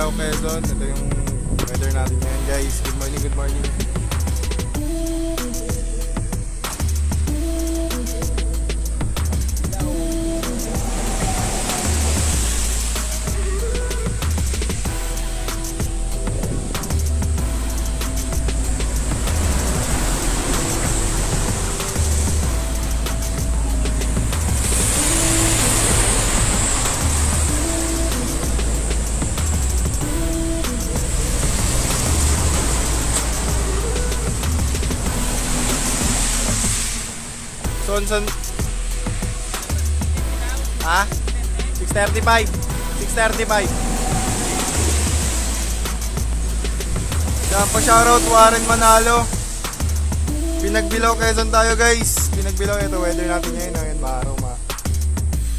Pagbilao, Quezon. Ito yung weather natin ngayon guys. Good morning, good morning. Sonson. Ha? 6:35. 6:35. Yan pa shoutout Warren Manalo. Pinagbilao Quezon tayo guys. Pinagbilao ito weather natin ngayon. Ngayon maaraw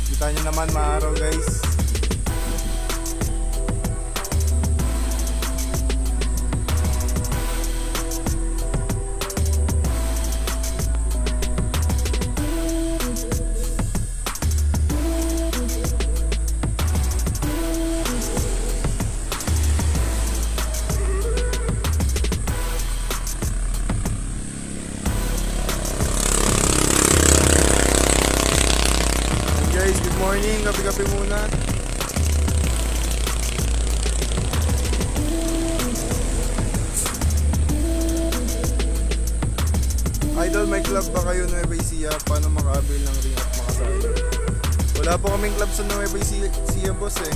kita nyo naman maaraw guys. Morning, kape-kape muna. Idol, may club ba kayo Nueva Ecija? Paano makabil ng ring at makasali? Wala po kaming club sa Nueva Ecija boss eh.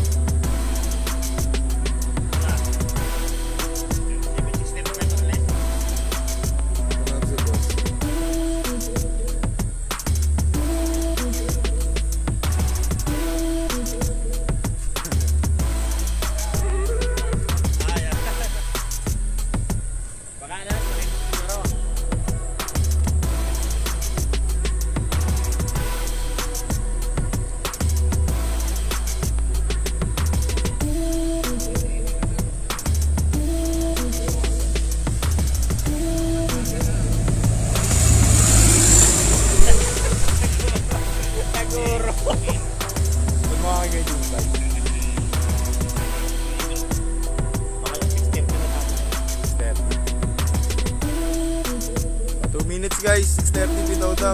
Guys, 6:30 daw.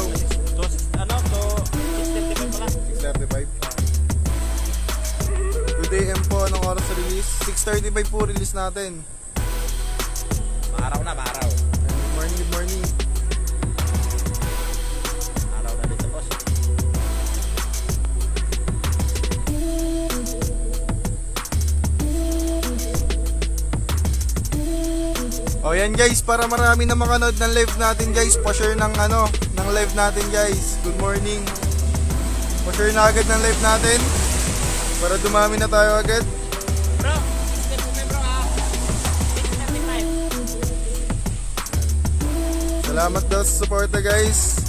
Ano to? 6:35 pala. 6:35. Good AM po, anong oras sa release? 6:35 po release natin. Maaraw na, maaraw. Good morning, good morning. Maaraw na dito, boss. O yan guys, para marami na makanood ng live natin guys, pa-share ng ng live natin guys. Good morning. Pa-share na agad ng live natin para dumami na tayo agad. Bro, 6:35 bro ha. 6:35. Salamat daw sa suporta guys.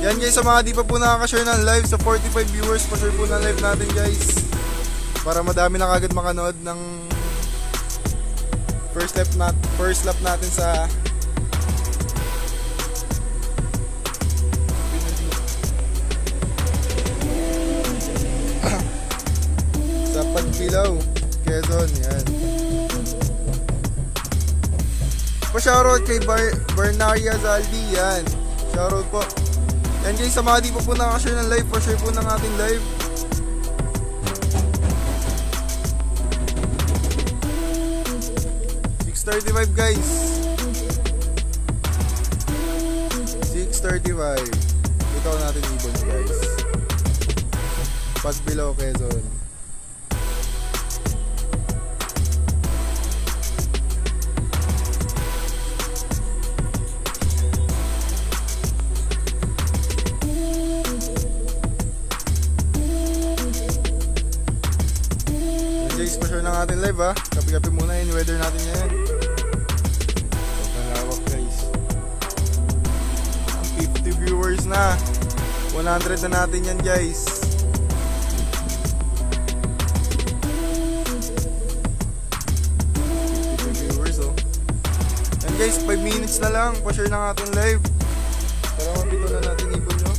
Yan guys, sa mga di pa po nakaka-share ng live, sa 45 viewers, pa-share po ng live natin guys. Para madami na agad makanood ng first lap natin sa sa Pagbilao, Quezon. Yan. Pa-shoutout kay Bernaria Zaldi. Yan. Shoutout po. Yan guys, sa mga di pa po nakaka-share ng live, pa-share po ng ating live. 6:35 guys. 6:35. Ito natin ibon guys. Pagbilao, Quezon. Guys, pa-share ng ating live ha. Kapi-kapi muna yung weather natin ngayon. Viewers na 100 na natin yan guys. Viewers oh. And guys, 5 minutes na lang, pa-share ng ating live para mabito na natin ibon nyo.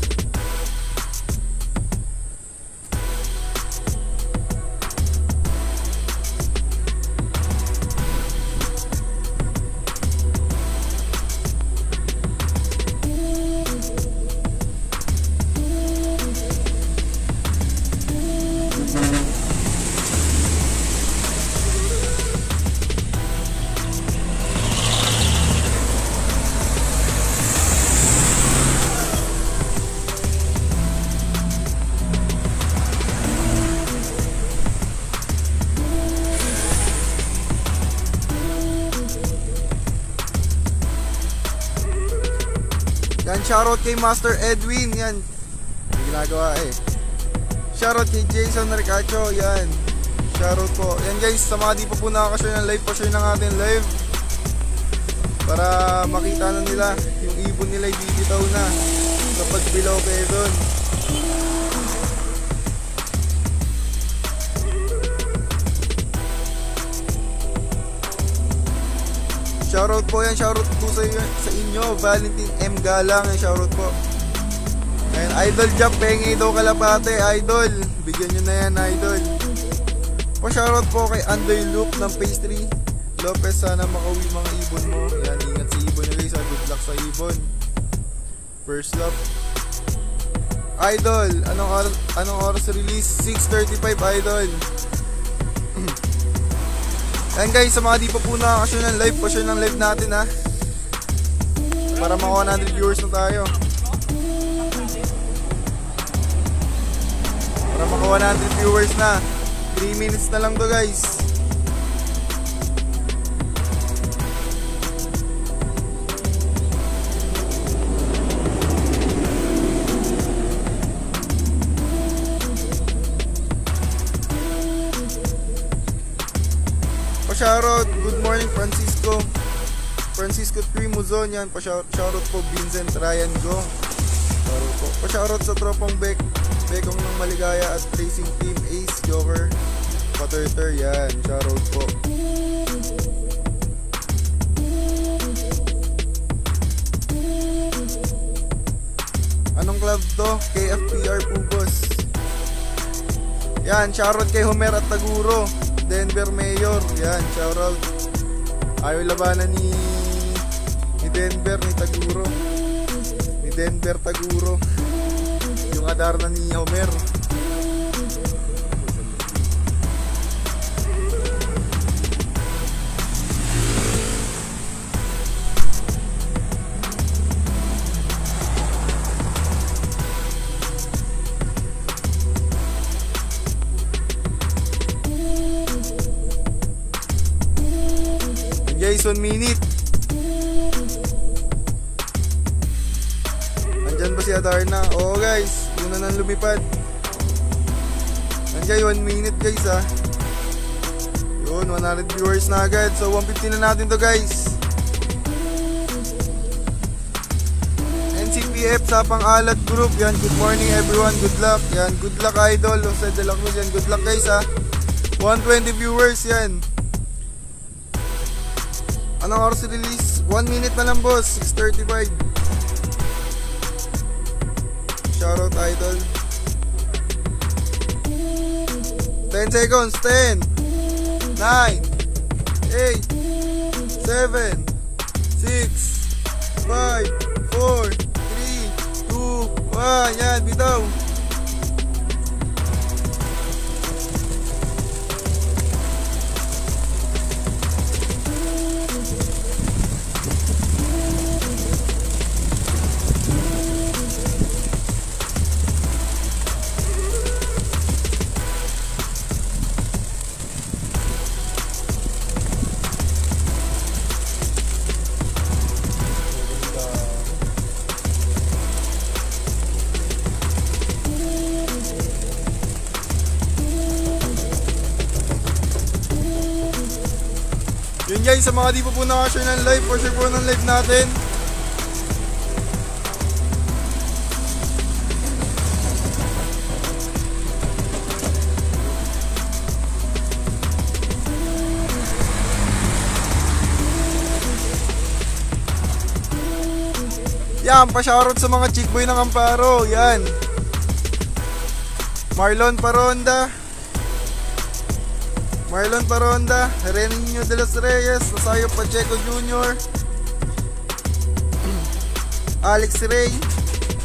shoutout kay Master Edwin. Yan. May ginagawa eh. Shoutout kay Jason Ricacho. Yan. Shoutout po. Yan guys, sa mga di pa po nakaka-share ng live, pa-share ng ating live. Para makita na nila yung ibon nila ibibitaw na kapag below Quezon. Shoutout po yan, shoutout po sa inyo, Valentin M. Galang, shoutout po. Ayan, Idol Jump, pengi daw kalapate, Idol. Bigyan nyo na yan, Idol. Pa-shoutout po kay Andoy Loop ng Pastry Lopez, sana makauwi mga ibon mo. Yan, ingat sa ibon nyo guys, good luck sa ibon. First love. Idol, anong oras release? 6:35, Idol. Ayan guys, sa mga di pa po nakaka-share ng live, pa-share ng live natin ha. Para makuha 100 viewers na tayo. Para makuha 100 viewers na. 3 minutes na lang to guys. Pa-shoutout, good morning Francisco 3 Muzon, yan. Pa-shoutout po Vincent Ryan Go. Shoutout po. Pa-shoutout sa tropang Bekong ng Maligaya at Racing Team Ace Joker Paterter, yan. Shoutout po. Anong club to? KFPR Pugos. Yan, shoutout kay Homer at Taguro, Denver Mayor, yan, shoutout. Ayaw labanan ni Denver, ni Taguro. Ni Denver Taguro. Yung adar na ni Homer. Guys, 1 minute. Andyan ba si Adarna? Oo guys, una nang lumipad. Andyan, 1 minute guys ha. Yun, 100 viewers na agad. So 150 na natin to guys. NCPF Sapang Alat Group. Yan, good morning everyone. Good luck. Yan, good luck Idol. Jose de la Cruz. Yan, good luck guys ha. 120 viewers yan. Anong oras release? 1 minute na lang boss, 6:35. Shoutout Idol. 10 seconds, 10 9 8 7 6 5 4 3 2 1. Yan, bitaw. Yun guys, sa mga di pa po nakashare ng live, for share po ng live natin. Yan, pa-shoutout sa mga chick boy ng Amparo. Yan, Marlon Paronda, Renio de los Reyes, Rosario Pacheco Jr., Alex Ray,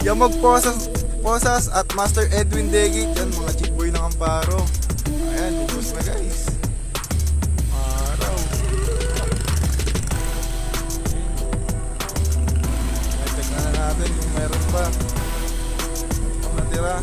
Yamog Posas at Master Edwin Degit. Yan, mga chick boy ng Amparo. Ayan, ubos na guys. Araw. Check na natin kung meron pa. Ang natira.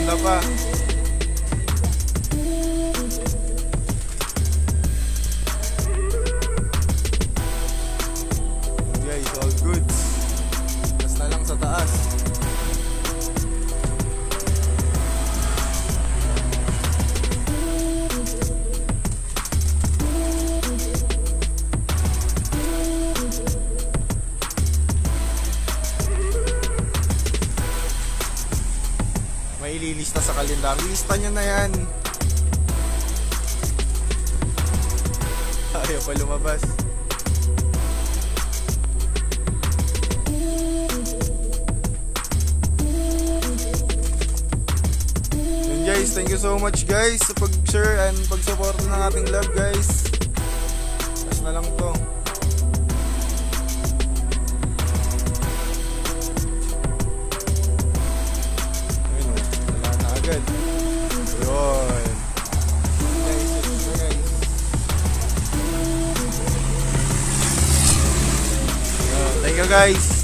Ganda pa. Guys, all goods. Basta lang sa taas. May ililista sa kalendar. Lista nyo na yan. Ayaw pa lumabas. Yun guys, thank you so much guys sa pag-share and pag-support ng ating love guys. Tapos na lang to. Good. Yun. Guys, guys. Thank you guys.